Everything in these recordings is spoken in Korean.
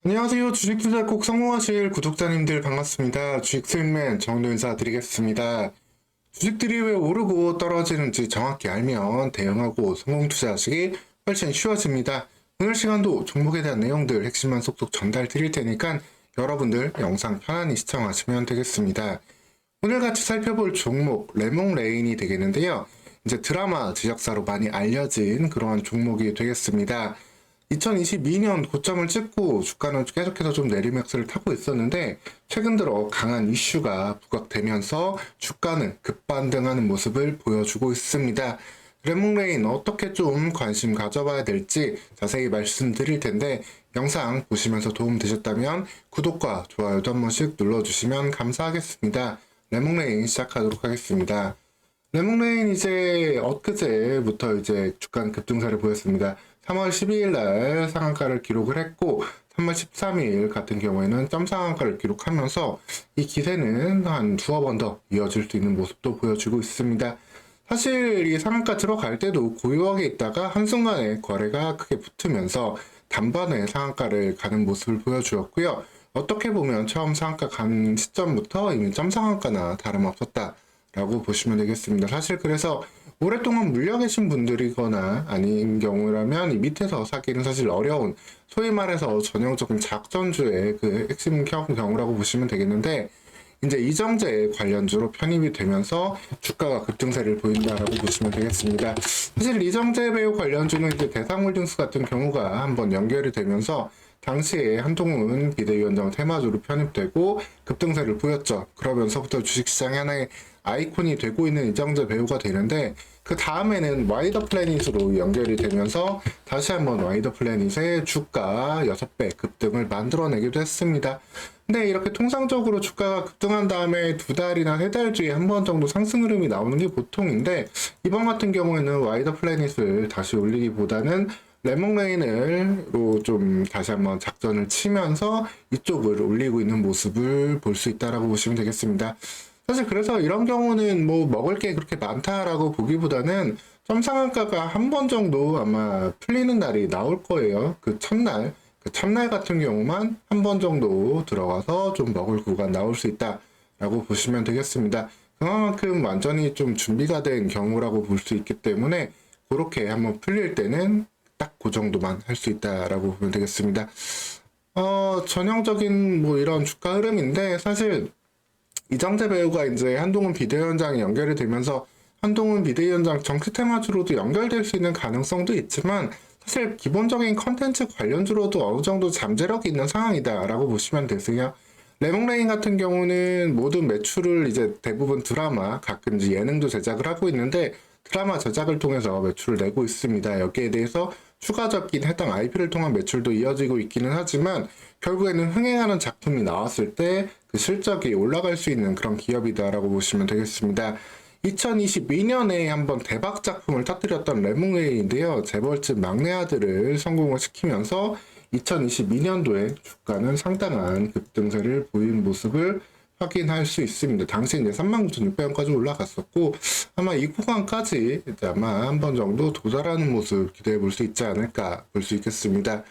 안녕하세요. 주식 투자 꼭 성공하실 구독자님들 반갑습니다. 주식 수익맨 정도 인사드리겠습니다. 주식들이 왜 오르고 떨어지는지 정확히 알면 대응하고 성공 투자하시기 훨씬 쉬워집니다. 오늘 시간도 종목에 대한 내용들 핵심만 쏙쏙 전달 드릴 테니까 여러분들 영상 편안히 시청하시면 되겠습니다. 오늘 같이 살펴볼 종목 레몽레인이 되겠는데요. 이제 드라마 제작사로 많이 알려진 그러한 종목이 되겠습니다. 2022년 고점을 찍고 주가는 계속해서 좀 내리막스를 타고 있었는데 최근 들어 강한 이슈가 부각되면서 주가는 급반등하는 모습을 보여주고 있습니다. 레몽레인 어떻게 좀 관심 가져봐야 될지 자세히 말씀드릴 텐데 영상 보시면서 도움 되셨다면 구독과 좋아요도 한 번씩 눌러주시면 감사하겠습니다. 레몽레인 시작하도록 하겠습니다. 레몽레인 이제 엊그제부터 이제 주가 급등세를 보였습니다. 3월 12일 날 상한가를 기록을 했고 3월 13일 같은 경우에는 점상한가를 기록하면서 이 기세는 한 두어 번 더 이어질 수 있는 모습도 보여주고 있습니다. 사실 이 상한가 들어갈 때도 고요하게 있다가 한순간에 거래가 크게 붙으면서 단번에 상한가를 가는 모습을 보여주었고요. 어떻게 보면 처음 상한가 간 시점부터 이미 점상한가나 다름없었다 라고 보시면 되겠습니다. 사실 그래서 오랫동안 물려 계신 분들이거나 아닌 경우라면 이 밑에서 사기는 사실 어려운, 소위 말해서 전형적인 작전주의 그 핵심 경우라고 보시면 되겠는데, 이제 이정재 관련주로 편입이 되면서 주가가 급등세를 보인다라고 보시면 되겠습니다. 사실 이정재 배우 관련주는 이제 대상홀딩스 같은 경우가 한번 연결이 되면서 당시에 한동훈 비대위원장 테마주로 편입되고 급등세를 보였죠. 그러면서부터 주식시장의 하나의 아이콘이 되고 있는 이정재 배우가 되는데 그 다음에는 와이더 플래닛으로 연결이 되면서 다시 한번 와이더 플래닛의 주가 6배 급등을 만들어내기도 했습니다. 근데 이렇게 통상적으로 주가가 급등한 다음에 2달이나 3달 뒤에 한 번 정도 상승 흐름이 나오는 게 보통인데 이번 같은 경우에는 와이더 플래닛을 다시 올리기보다는 레몽레인으로 좀 다시 한번 작전을 치면서 이쪽을 올리고 있는 모습을 볼 수 있다라고 보시면 되겠습니다. 사실 그래서 이런 경우는 뭐 먹을 게 그렇게 많다라고 보기보다는 점상한가가 한 번 정도 아마 풀리는 날이 나올 거예요. 그 첫날 같은 경우만 한 번 정도 들어가서 좀 먹을 구간 나올 수 있다라고 보시면 되겠습니다. 그만큼 완전히 좀 준비가 된 경우라고 볼 수 있기 때문에 그렇게 한번 풀릴 때는 딱 그 정도만 할 수 있다라고 보면 되겠습니다. 전형적인 뭐 이런 주가 흐름인데 사실 이정재 배우가 이제 한동훈 비대위원장이 연결이 되면서 한동훈 비대위원장 정치 테마주로도 연결될 수 있는 가능성도 있지만 사실 기본적인 컨텐츠 관련주로도 어느 정도 잠재력이 있는 상황이다라고 보시면 되세요. 레몽레인 같은 경우는 모든 매출을 이제 대부분 드라마, 가끔 이제 예능도 제작을 하고 있는데 드라마 제작을 통해서 매출을 내고 있습니다. 여기에 대해서 추가적인 해당 IP를 통한 매출도 이어지고 있기는 하지만 결국에는 흥행하는 작품이 나왔을 때 그 실적이 올라갈 수 있는 그런 기업이다라고 보시면 되겠습니다. 2022년에 한번 대박 작품을 터뜨렸던 레몽레인인데요. 재벌집 막내 아들을 성공을 시키면서 2022년도에 주가는 상당한 급등세를 보인 모습을 확인할 수 있습니다. 당시 이제 39,600원까지 올라갔었고 아마 이 구간까지 이제 아마 한 번 정도 도달하는 모습 기대해 볼 수 있지 않을까 볼 수 있겠습니다.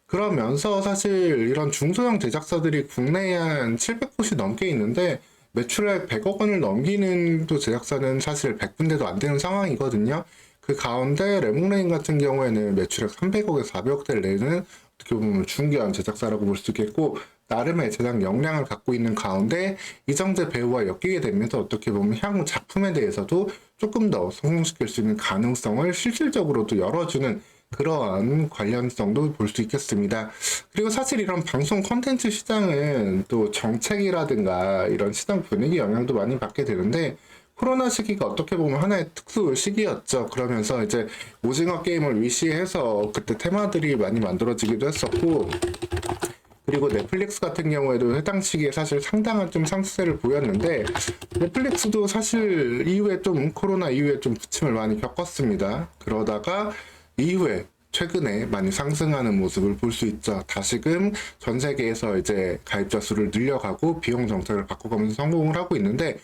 그러면서 사실 이런 중소형 제작사들이 국내에 한 700곳이 넘게 있는데 매출액 100억 원을 넘기는 또 제작사는 사실 100군데도 안 되는 상황이거든요. 그 가운데 레몽레인 같은 경우에는 매출액 300억에서 400억대를 내는 어떻게 보면 중견 제작사라고 볼 수 있겠고 나름의 제작 역량을 갖고 있는 가운데 이정재 배우와 엮이게 되면서 어떻게 보면 향후 작품에 대해서도 조금 더 성공시킬 수 있는 가능성을 실질적으로도 열어주는 그러한 관련성도 볼 수 있겠습니다. 그리고 사실 이런 방송 콘텐츠 시장은 또 정책이라든가 이런 시장 분위기 영향도 많이 받게 되는데 코로나 시기가 어떻게 보면 하나의 특수 시기였죠. 그러면서 이제 오징어 게임을 위시해서 그때 테마들이 많이 만들어지기도 했었고 그리고 넷플릭스 같은 경우에도 해당 시기에 사실 상당한 좀 상승세를 보였는데 넷플릭스도 사실 이후에 좀 코로나 이후에 좀 부침을 많이 겪었습니다. 그러다가 이후에 최근에 많이 상승하는 모습을 볼 수 있죠. 다시금 전 세계에서 이제 가입자 수를 늘려가고 비용 정책을 바꿔가면서 성공을 하고 있는데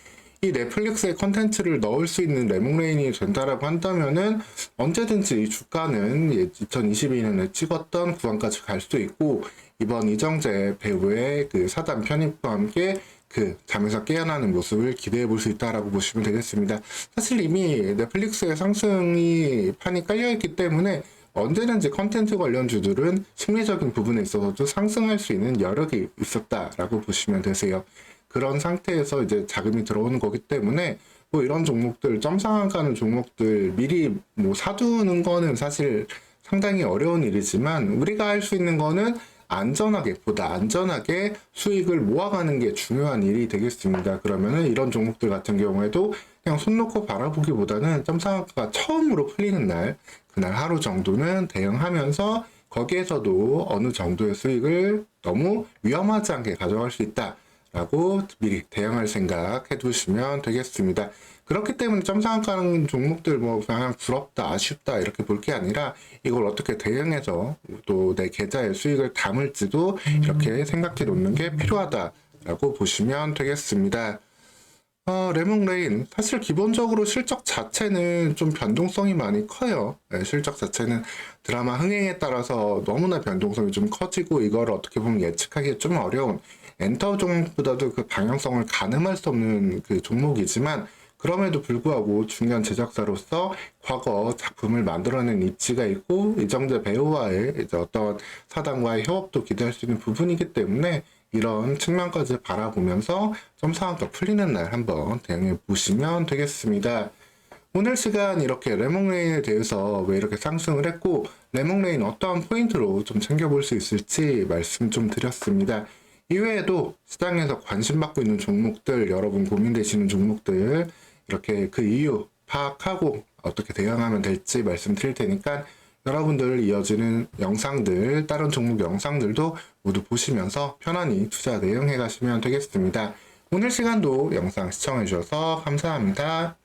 이 넷플릭스에 컨텐츠를 넣을 수 있는 레몽레인이 된다라고 한다면은 언제든지 이 주가는 2022년에 찍었던 구간까지 갈 수도 있고, 이번 이정재 배우의 그 사단 편입과 함께 그 잠에서 깨어나는 모습을 기대해 볼 수 있다라고 보시면 되겠습니다. 사실 이미 넷플릭스의 상승이 판이 깔려있기 때문에 언제든지 컨텐츠 관련주들은 심리적인 부분에 있어서도 상승할 수 있는 여력이 있었다라고 보시면 되세요. 그런 상태에서 이제 자금이 들어오는 거기 때문에 뭐 이런 종목들, 점상한 가는 종목들 미리 뭐 사두는 거는 사실 상당히 어려운 일이지만, 우리가 할 수 있는 거는 안전하게, 보다 안전하게 수익을 모아가는 게 중요한 일이 되겠습니다. 그러면은 이런 종목들 같은 경우에도 그냥 손 놓고 바라보기보다는 점상한가가 처음으로 풀리는 날, 그날 하루 정도는 대응하면서 거기에서도 어느 정도의 수익을 너무 위험하지 않게 가져갈 수 있다라고 미리 대응할 생각 해두시면 되겠습니다. 그렇기 때문에 점상한가는 종목들 뭐 그냥 부럽다, 아쉽다 이렇게 볼 게 아니라 이걸 어떻게 대응해서 또 내 계좌에 수익을 담을지도 이렇게 생각해 놓는 게 필요하다라고 보시면 되겠습니다. 레몽레인 사실 기본적으로 실적 자체는 좀 변동성이 많이 커요. 네, 실적 자체는 드라마 흥행에 따라서 너무나 변동성이 좀 커지고 이걸 어떻게 보면 예측하기 좀 어려운 엔터 종목보다도 그 방향성을 가늠할 수 없는 그 종목이지만, 그럼에도 불구하고 중요한 제작사로서 과거 작품을 만들어낸 입지가 있고 이정재 배우와의 이제 어떤 사단과의 협업도 기대할 수 있는 부분이기 때문에 이런 측면까지 바라보면서 점상한가 풀리는 날 한번 대응해 보시면 되겠습니다. 오늘 시간 이렇게 레몽레인에 대해서 왜 이렇게 상승을 했고 레몽레인 어떠한 포인트로 좀 챙겨볼 수 있을지 말씀 좀 드렸습니다. 이외에도 시장에서 관심받고 있는 종목들, 여러분 고민되시는 종목들 이렇게 그 이유 파악하고 어떻게 대응하면 될지 말씀드릴 테니까 여러분들 이어지는 영상들, 다른 종목 영상들도 모두 보시면서 편안히 투자 대응해 가시면 되겠습니다. 오늘 시간도 영상 시청해 주셔서 감사합니다.